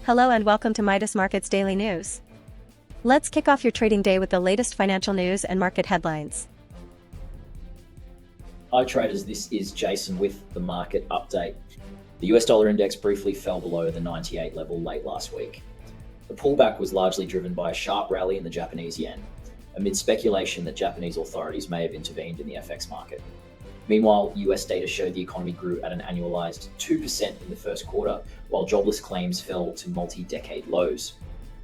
Hello and welcome to Midas Markets Daily News. Let's kick off your trading day with the latest financial news and market headlines. Hi traders, this is Jason with the market update. The US dollar index briefly fell below the 98 level late last week. The pullback was largely driven by a sharp rally in the Japanese yen, amid speculation that Japanese authorities may have intervened in the FX market. Meanwhile, US data showed the economy grew at an annualized 2% in the first quarter, while jobless claims fell to multi-decade lows.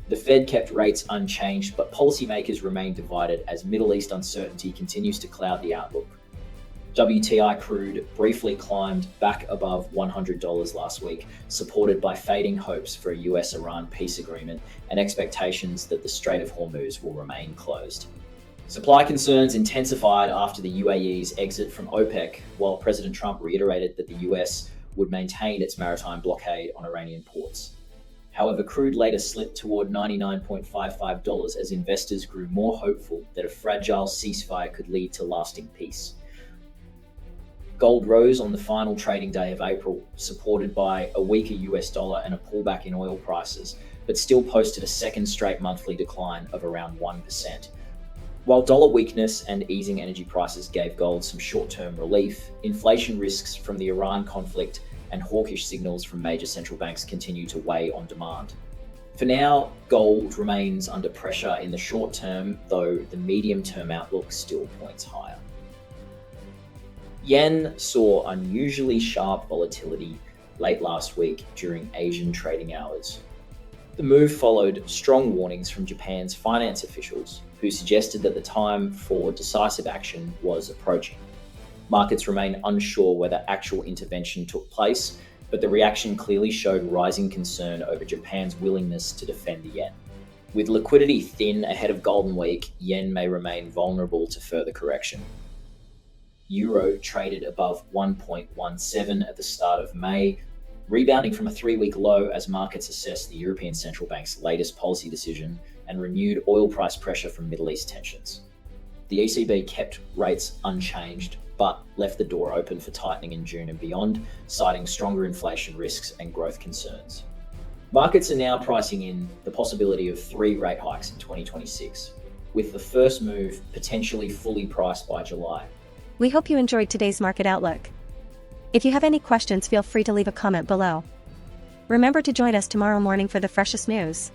The Fed kept rates unchanged, but policymakers remain divided as Middle East uncertainty continues to cloud the outlook. WTI crude briefly climbed back above $100 last week, supported by fading hopes for a US-Iran peace agreement and expectations that the Strait of Hormuz will remain closed. Supply concerns intensified after the UAE's exit from OPEC, while President Trump reiterated that the US would maintain its maritime blockade on Iranian ports. However, crude later slipped toward $99.55 as investors grew more hopeful that a fragile ceasefire could lead to lasting peace. Gold rose on the final trading day of April, supported by a weaker US dollar and a pullback in oil prices, but still posted a second straight monthly decline of around 1%. While dollar weakness and easing energy prices gave gold some short-term relief, inflation risks from the Iran conflict and hawkish signals from major central banks continue to weigh on demand. For now, gold remains under pressure in the short term, though the medium-term outlook still points higher. Yen saw unusually sharp volatility late last week during Asian trading hours. The move followed strong warnings from Japan's finance officials, who suggested that the time for decisive action was approaching. Markets remain unsure whether actual intervention took place, but the reaction clearly showed rising concern over Japan's willingness to defend the yen. With liquidity thin ahead of Golden Week, yen may remain vulnerable to further correction. Euro traded above 1.17 at the start of May, rebounding from a 3-week low as markets assess the European Central Bank's latest policy decision and renewed oil price pressure from Middle East tensions. The ECB kept rates unchanged, but left the door open for tightening in June and beyond, citing stronger inflation risks and growth concerns. Markets are now pricing in the possibility of 3 rate hikes in 2026, with the first move potentially fully priced by July. We hope you enjoyed today's market outlook. If you have any questions, feel free to leave a comment below. Remember to join us tomorrow morning for the freshest news.